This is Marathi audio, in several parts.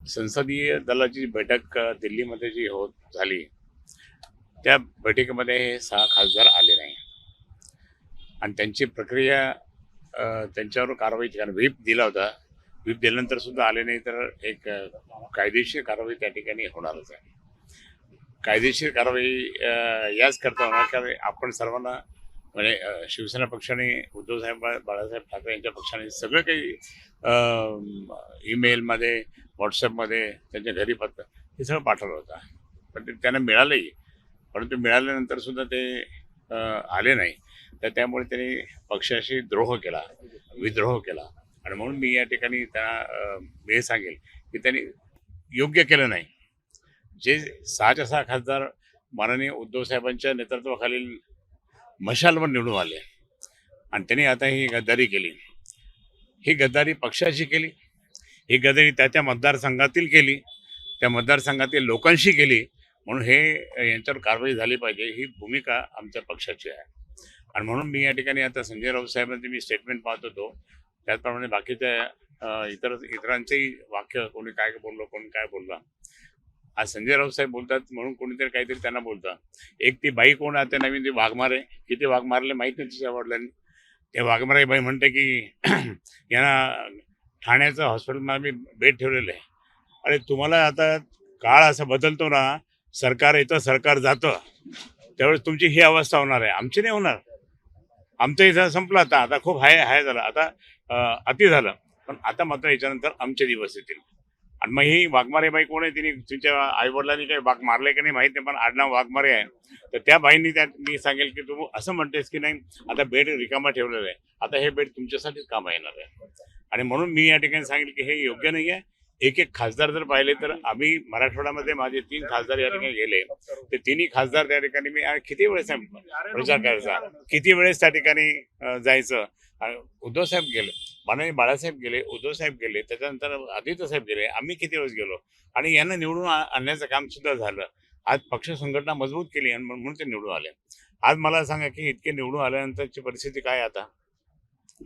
संसदीय दलाची बैठक दिल्लीमध्ये जी झाली त्या बैठकीमध्ये हे 6 खासदार आले नाही आणि त्यांची प्रक्रिया त्यांच्यावर कारवाई कारण व्हीप दिला होता. व्हीप दिल्यानंतर सुद्धा आले नाही तर एक कायदेशीर कारवाई त्या ठिकाणी होणारच आहे. कायदेशीर कारवाई याच करता होणार कारण आपण सर्वांना म्हणजे शिवसेना पक्षाने उद्धवसाहेब बाळासाहेब ठाकरे यांच्या पक्षाने सगळं काही ईमेलमध्ये व्हॉट्सअपमध्ये त्यांच्या घरी पत्र हे सगळं पाठवलं होतं. पण ते त्यांना मिळालंही, परंतु मिळाल्यानंतर सुद्धा ते आले नाही. तर त्यामुळे त्यांनी पक्षाशी विद्रोह केला आणि म्हणून मी या ठिकाणी त्यांना हे सांगेल की त्यांनी योग्य केलं नाही. जे 6च्या 6 खासदार माननीय उद्धवसाहेबांच्या नेतृत्वाखालील मशालवर निवडून आले आणि त्यांनी आता ही गद्दारी केली. ही गद्दारी पक्षाशी केली, ही गद्दारी त्या मतदारसंघातील केली, त्या मतदारसंघातील लोकांशी केली. म्हणून हे यांच्यावर कारवाई झाली पाहिजे ही भूमिका आमच्या पक्षाची आहे. आणि म्हणून मी या ठिकाणी आता संजय राऊत साहेबांचे मी स्टेटमेंट पाहत होतो, त्याचप्रमाणे बाकीच्या इतरांचेही वाक्य कोणी काय बोललं कोणी काय बोललं. आज संजय राऊत साहेब बोलतात म्हणून कोणीतरी काहीतरी त्यांना बोलतं. एक ती बाई कोण आहे, त्या नवीन ती वाघमारे, किती वाघमारले माहीत नाही तिच्या वडिलांनी. ते वाघमारे बाई म्हणते की यांना ठाण्याचं हॉस्पिटलमध्ये मी बेड ठेवलेलं आहे. अरे तुम्हाला आता काळ असं बदलतो ना, सरकार येतं सरकार जातं, त्यावेळेस तुमची ही अवस्था होणार आहे. आमची नाही होणार. आमचं इथं संपलं आता खूप हाय झालं, आता अति झालं. पण आता मात्र याच्यानंतर आमचे दिवस येतील. आणि मग ही वाघमारे बाई कोण आहे, तिने तुमच्या आईवडिलांनी काही वाघ मारले की नाही माहीत नाही, पण आडनाव वाघमारे आहे. तर त्या बाईंनी मी सांगेल की तू असं म्हणतेस की नाही आता बेड रिकामा ठेवलेलं आहे, आता हे बेड तुमच्यासाठीच कामा येणार आहे. आणि म्हणून मी या ठिकाणी सांगेल की हे योग्य नाही आहे. एक खासदार जर पाहिले तर आम्ही मराठवाड्यामध्ये माझे 3 खासदार या ठिकाणी गेले, ते तिन्ही खासदार त्या ठिकाणी मी किती वेळेस प्रचार करायचा, किती वेळेस त्या ठिकाणी जायचं. उद्धव साहेब गेले, माननीय बाळासाहेब गेले, उद्धव साहेब गेले, त्याच्यानंतर आदित्य साहेब गेले, आम्ही किती वेळेस गेलो आणि यांना निवडून आणण्याचं काम सुद्धा झालं. आज पक्ष संघटना मजबूत केली आणि म्हणून ते निवडून आले. आज मला सांगा की इतके निवडून आल्यानंतरची परिस्थिती काय. आता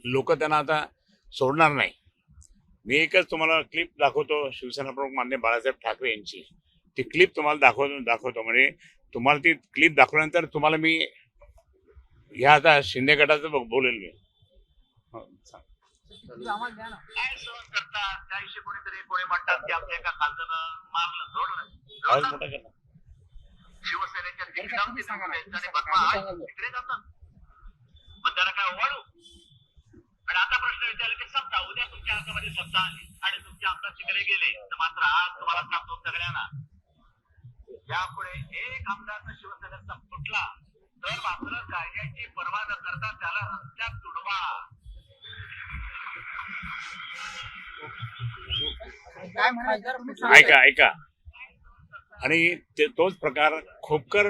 लोक त्यांना आता सोडणार नाही. मी एकच तुम्हाला क्लिप दाखवतो, शिवसेना प्रमुख माननीय बाळासाहेब ठाकरे यांची. ती क्लिप तुम्हाला दाखवतो म्हणजे तुम्हाला ती क्लिप दाखवल्यानंतर तुम्हाला मी ह्या आता शिंदे गटाचं बोलेल मी. काय सहन करतात त्याविषयी कोणीतरी कोणी म्हणतात की आमच्या एका खासदारानं मारलं जोडलं. शिवसेनेच्या दीक्षांती आणि बदमाश तिकडे जातात, मग त्याला काय ओवाळू. आणि आता प्रश्न विचारला की समजा उद्या तुमच्या हातामध्ये सत्ता आली आणि तुमचे आमदार तिकडे गेले, तर मात्र आज तुम्हाला सांगतो सगळ्यांना यापुढे एक आमदार शिवसेनेचा फुटला तर मात्र कायद्याची पर्वा न करता त्याला रस्त्यात तुडवा. ऐका आणि तोच प्रकार खोपकर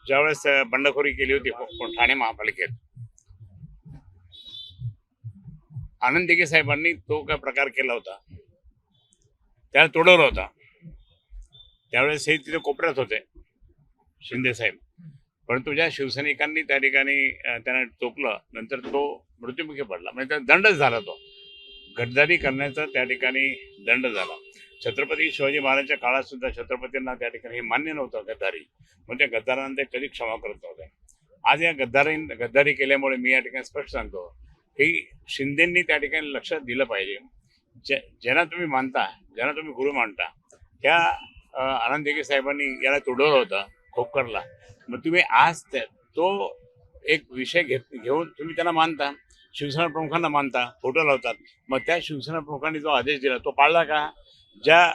ज्यावेळेस बंडखोरी केली होती ठाणे महापालिकेत, आनंद दिघे साहेबांनी तो काय प्रकार केला होता, त्याला तोडवला होता. त्यावेळेस हे तिथे कोपऱ्यात होते शिंदे साहेब, परंतु ज्या शिवसैनिकांनी त्या ठिकाणी त्यांना टोकलं नंतर तो मृत्युमुखी पडला. म्हणजे त्या दंडच झाला, तो गद्दारी करण्याचा त्या ठिकाणी दंड झाला. छत्रपती शिवाजी महाराजांच्या काळात सुद्धा छत्रपतींना त्या ठिकाणी हे मान्य नव्हतं गद्दारी, म्हणजे गद्दारांना ते कधी क्षमा करत नव्हते. आज या गद्दारी केल्यामुळे मी या ठिकाणी स्पष्ट सांगतो की शिंदेंनी त्या ठिकाणी लक्ष दिलं पाहिजे. ज्यांना तुम्ही मानता, ज्यांना तुम्ही गुरु मानता, त्या आनंद दिघे साहेबांनी याला तोडवलं होतं खोपकरला. मग तुम्ही आज तो एक विषय घेऊन तुम्ही त्यांना मानता, शिवसेना प्रमुखांना मानता, फोटो लावतात. मग त्या शिवसेना प्रमुखांनी जो आदेश दिला तो पाळला का? ज्या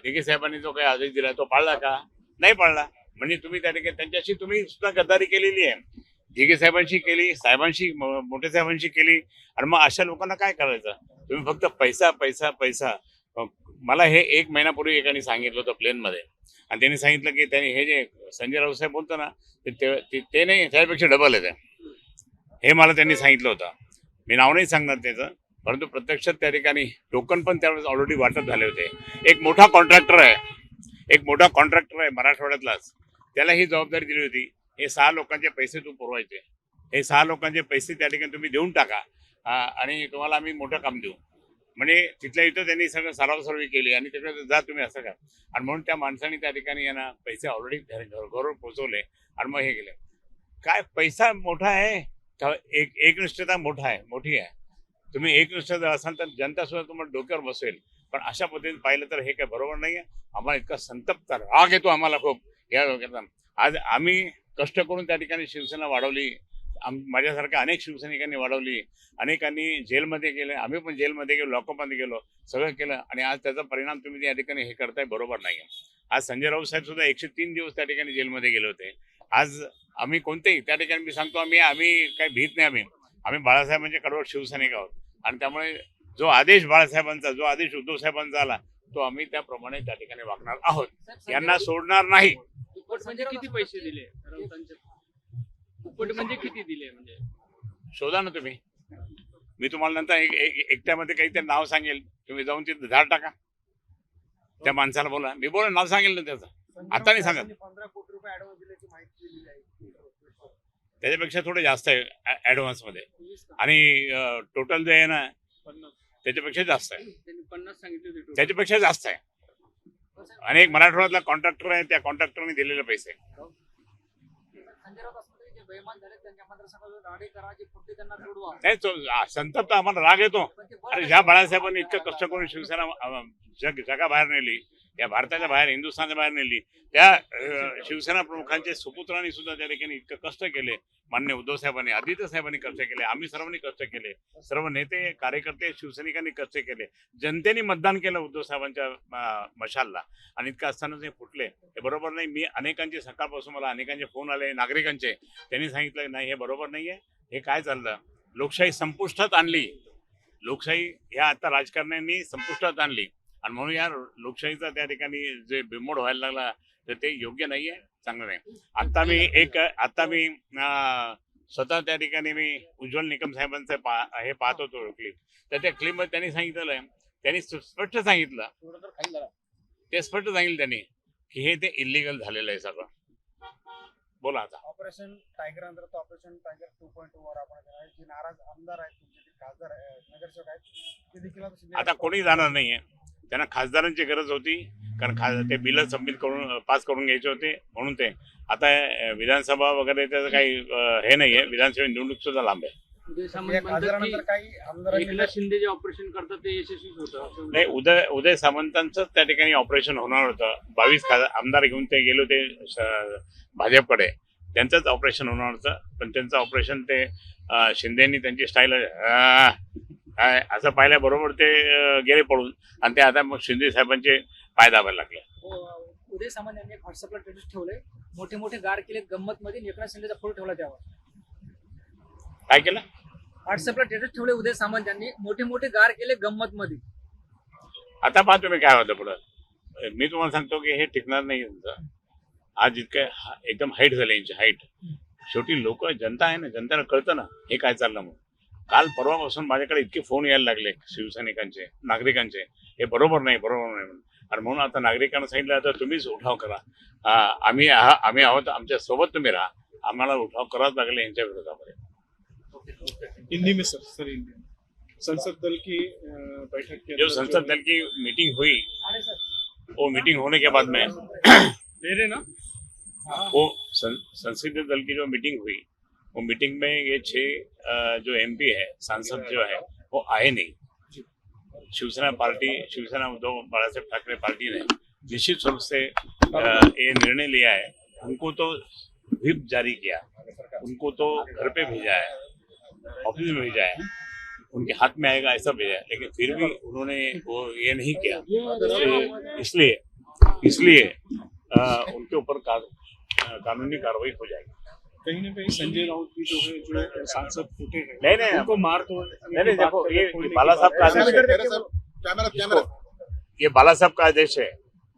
दिघे साहेबांनी जो काही आदेश दिला तो पाळला का? नाही पाळला. म्हणजे तुम्ही त्या ठिकाणी त्यांच्याशी तुम्ही सुद्धा गद्दारी केलेली आहे. दिघे साहेबांशी केली, साहेबांशी, मोठे साहेबांशी केली. आणि मग अशा लोकांना काय करायचं? तुम्ही फक्त पैसा पैसा पैसा. मला हे 1 महिन्यापूर्वी एकाने सांगितलं होतं प्लेनमध्ये, आणि त्यांनी सांगितलं की त्यांनी हे जे संजय राऊत साहेब बोलतो ना ते नाही, त्यापेक्षा डबल आहे. हे मला त्यांनी सांगितलं होतं. मी नाव नाही सांगणार त्याचं, परंतु प्रत्यक्षात त्या ठिकाणी टोकन पण त्यावेळेस ऑलरेडी वाटप झाले होते. एक मोठा कॉन्ट्रॅक्टर आहे मराठवाड्यातलाच, त्याला ही जबाबदारी दिली होती. हे 6 लोकांचे पैसे तू पुरवायचे, हे 6 लोकांचे पैसे त्या ठिकाणी तुम्ही देऊन टाका आणि तुम्हाला आम्ही मोठं काम देऊ. म्हणजे तिथल्या इथं त्यांनी सगळं सरावसरवी केली आणि तिकडे जा तुम्ही असं करा. आणि म्हणून त्या माणसाने त्या ठिकाणी यांना पैसे ऑलरेडी घरोघर पोहोचवले आणि मग हे केले. काय पैसा मोठा आहे का एकनिष्ठता मोठी आहे. तुम्ही एकनिष्ठ जर असाल तर जनता सुद्धा तुम्हाला डोक्यावर बसेल. पण अशा पद्धतीने पाहिलं तर हे काय बरोबर नाही आहे. आम्हाला इतका संतप्त राग येतो आम्हाला खूप या लोकांना. आज आम्ही कष्ट करून त्या ठिकाणी शिवसेना वाढवली. माझ्यासारख्या अनेक शिवसैनिकांनी वाढवली. अनेकांनी जेलमध्ये गेले. आम्ही पण जेलमध्ये गेलो, लॉकअपमध्ये गेलो, सगळं केलं आणि आज त्याचा परिणाम तुम्ही त्या ठिकाणी हे करताय बरोबर नाही आहे. आज संजय राऊत साहेब सुद्धा 103 दिवस त्या ठिकाणी जेलमध्ये गेले होते. आज आम्ही कोणतेही त्या ठिकाणी मी सांगतो आम्ही काही भीत नाही. आम्ही बाळासाहेबांचे कडवट शिवसैनिक आहोत आणि त्यामुळे जो आदेश बाळासाहेबांचा, जो आदेश उद्धव साहेबांचा आला तो आम्ही त्याप्रमाणे त्या ठिकाणी वागणार आहोत. यांना सोडणार नाही. दुप्पट म्हणजे किती पैसे दिले? दुप्पट म्हणजे किती दिले? म्हणजे शोधा ना तुम्ही. मी तुम्हाला नंतर एकट्यामध्ये काहीतरी नाव सांगेल. तुम्ही जाऊन तिथे झाड टाका. त्या माणसाला बोला. मी नाव सांगेल ना त्याचं. आता नाही सांगत. 15 कोटी रुपये ऍडव्हान्स दिल्याची माहिती दिलेली आहे. त्याच्यापेक्षा थोडे जास्त आहे ऍडव्हान्स मध्ये आणि टोटल जे आहे ना 50 त्याच्यापेक्षा जास्त आहे. त्यांनी 50 सांगितले होते total. त्याच्यापेक्षा जास्त आहे. आणि एक मराठवाड्यातला कॉन्ट्रॅक्टर आहे. त्या कॉन्ट्रॅक्टरने दिलेले पैसे. संजय राऊत असं जे बेईमान झाले त्यांच्या मतदारसंघात राडे करा, जे फुटले त्यांना जोडवा. नाही संतप्त आम्हाला राग येतो. अरे ज्या बाळासाहेबांनी इतकं कष्ट करून शिवसेना जगाबाहेर नेली, या भारताच्या बाहेर, हिंदुस्थानच्या बाहेर नेली, त्या शिवसेना प्रमुखांचे सुपुत्रांनी सुद्धा त्या ठिकाणी इतकं कष्ट केले. माननीय उद्धव साहेबांनी, आदित्य साहेबांनी कष्ट केले. आम्ही सर्वांनी कष्ट केले. सर्व नेते, कार्यकर्ते, शिवसैनिकांनी कष्ट केले. जनतेने मतदान केलं उद्धव साहेबांच्या मशालला आणि इतकं असताना ते फुटले. हे बरोबर नाही. मी अनेकांची सकाळपासून मला अनेकांचे फोन आले नागरिकांचे. त्यांनी सांगितलं नाही हे बरोबर नाहीये. हे काय चाललं? लोकशाही संपुष्टात आणली. लोकशाही ह्या आता राजकारण्यांनी संपुष्टात आणली आणि म्हणून या लोकशाहीचा त्या ठिकाणी जे बिमोड व्हायला लागला तर ते योग्य नाहीये, चांगलं नाही. आता मी स्वतः त्या ठिकाणी मी उज्ज्वल निकम साहेबांचं हे पाहत होतो क्लिप. तर त्या क्लिपमध्ये त्यांनी सांगितलं, त्यांनी स्पष्ट सांगितलं, त्यांनी की हे ते इलिगल झालेलं आहे सगळं. बोला आता. ऑपरेशन टायगर अंतर्गत ऑपरेशन टायगर 2.0 वर आपण जे नाराज आमदार आहेत, तुमचे खासदार नगरसेवक आहेत, ते देखील आता कोणी जाणार नाहीये. त्यांना खासदारांची गरज होती कारण ते बिल सबमिट करून पास करून घ्यायचे होते म्हणून ते. आता विधानसभा वगैरे त्याचं काही हे नाहीये. विधानसभा निवडणूक सुद्धा लांब आहे. उदय सामंत म्हणतात की काही आमदारांनी एकनाथ शिंदे जे ऑपरेशन करतात ते यशस्वीच होतं असं नाही. उदय सामंतांचंच त्या ठिकाणी ऑपरेशन होणार होतं. 22 आमदार घेऊन ते गेले होते भाजपकडे. त्यांचंच ऑपरेशन होणार होतं. पण त्यांचं ऑपरेशन ते शिंदेनी त्यांची स्टाईल असं पाहिल्याबरोबर ते गेले पडून आणि ते आता मग शिंदे साहेबांचे पाय दाबायला लागले. उदय सामंत यांनी व्हॉट्सअपला स्टेटस ठेवले, मोठे मोठे गार केले गंमत मध्ये, एकनाथ शिंदेचा फोटो ठेवला त्यावर. काय केलं? व्हॉट्सअपला स्टेटस ठेवले उदय सामंत यांनी, मोठे मोठे गार केले गंमत मध्ये. आता पहा तुम्ही काय होतं पुढं. मी तुम्हाला सांगतो की हे टिकणार नाही तुमचं. आज इतकं एकदम हाईट झाले यांची हाईट. शेवटी लोक, जनता आहे ना, जनतेला कळतं ना हे काय चाललं. म्हणून काल परवापासून माझ्याकडे इतके फोन यायला लागले शिवसैनिकांचे, नागरिकांचे, हे बरोबर नाही म्हणून. आणि म्हणून आता नागरिकांना सांगितलं तर तुम्हीच उठाव करा. आम्ही आहोत, आमच्या सोबत तुम्ही राहा. आम्हाला उठाव करावाच लागले यांच्या विरोधामध्ये. हिंदी में सर हिंदी में संसद दल की बैठक के जो संसद दल की मीटिंग हुई, वो मीटिंग होने के बाद में दे रहे ना वो संसदीय दल की जो मीटिंग हुई, वो मीटिंग में ये 6 जो MP है, सांसद जो है, वो आए नहीं. शिवसेना उद्धव बाळासाहेब ठाकरे पार्टी ने निश्चित रूप से ये निर्णय लिया है. उनको तो व्हिप जारी किया, उनको तो घर पे भेजा है, ऑफिस में भेजा है, उनके हाथ में आएगा ऐसा भेजा है. लेकिन फिर भी उन्होंने वो ये नहीं किया. इसलिए उनके ऊपर कानूनी कार्रवाई हो जाएगी. कहीं ना कहीं संजय राउत की जो है जो सांसद फूटे हैं नहीं उनको मार तोड़ नहीं देखो, ये बाला साहब का आदेश है. ये बाला साहब का आदेश है.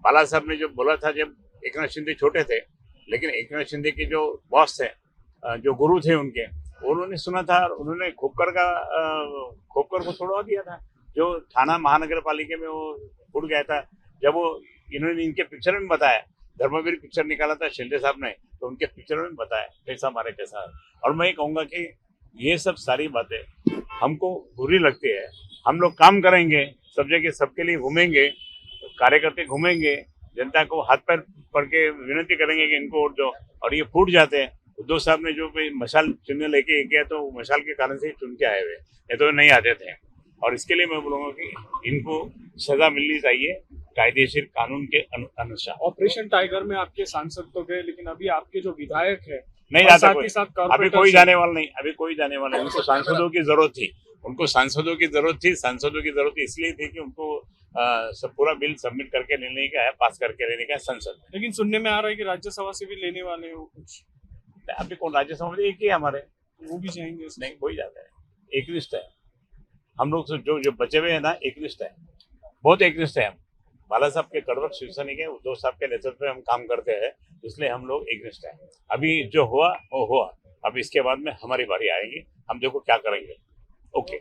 बाला साहब ने जो बोला था जब एकनाथ शिंदे छोटे थे, लेकिन एकनाथ शिंदे के जो बॉस थे, जो गुरु थे उनके, उन्होंने सुना था. उन्होंने खोपकर को तोड़वा दिया था. जो थाना महानगर पालिका में वो फूट गया था. जब वो इन्होंने इनके पिक्चर में बताया, धर्मवीर पिक्चर निकाला था शिंदे साहब ने, तो उनके पिक्चर में बताया कैसा मारे कैसा. और मैं ये कहूँगा कि ये सब सारी बातें हमको बुरी लगती है. हम लोग काम करेंगे, सब जगह सबके लिए घूमेंगे, कार्यकर्ता घूमेंगे, जनता को हाथ पैर पड़ के विनती करेंगे कि इनको वोट दो, और ये फूट जाते हैं। उद्धव साहब ने जो कोई मशाल चिन्ह लेके गया तो मशाल के कारण से ही चुन के आए हुए, ये तो नहीं आते थे। और इसके लिए मैं बोलूंगा कि इनको सजा मिलनी चाहिए कायदेशीर कानून के अनुसार। ऑपरेशन टाइगर में आपके सांसद तो गए, लेकिन अभी आपके जो विधायक है नहीं और जाता साथ कोई, ही साथ अभी कॉर्पोरेटर कोई से- जाने वाला नहीं, अभी कोई जाने वाला नहीं। उनको सांसदों की जरूरत थी, उनको सांसदों की जरूरत थी। सांसदों की जरूरत इसलिए थी कि उनको सब पूरा बिल सबमिट करके लेने का है, पास करके लेने का है संसद में। लेकिन सुनने में आ रहा है कि राज्यसभा से भी लेने वाले हैं वो कुछ, अभी कौन राज्यसभा में, एक ही है हमारे, वो भी जाएंगे। नहीं कोई जाता है, एक लिस्ट है। हम लोग जो बचे हुए हैं ना, एक लिस्ट है, बहुत एक लिस्ट है। हम बाला साहब के कड़वट शिवसैनिक के, उद्धव साहब के नेतृत्व में हम काम करते हैं, इसलिए हम लोग एक लिस्ट है। अभी जो हुआ वो हुआ, अब इसके बाद में हमारी बारी आएगी, हम देखो क्या करेंगे। ओके।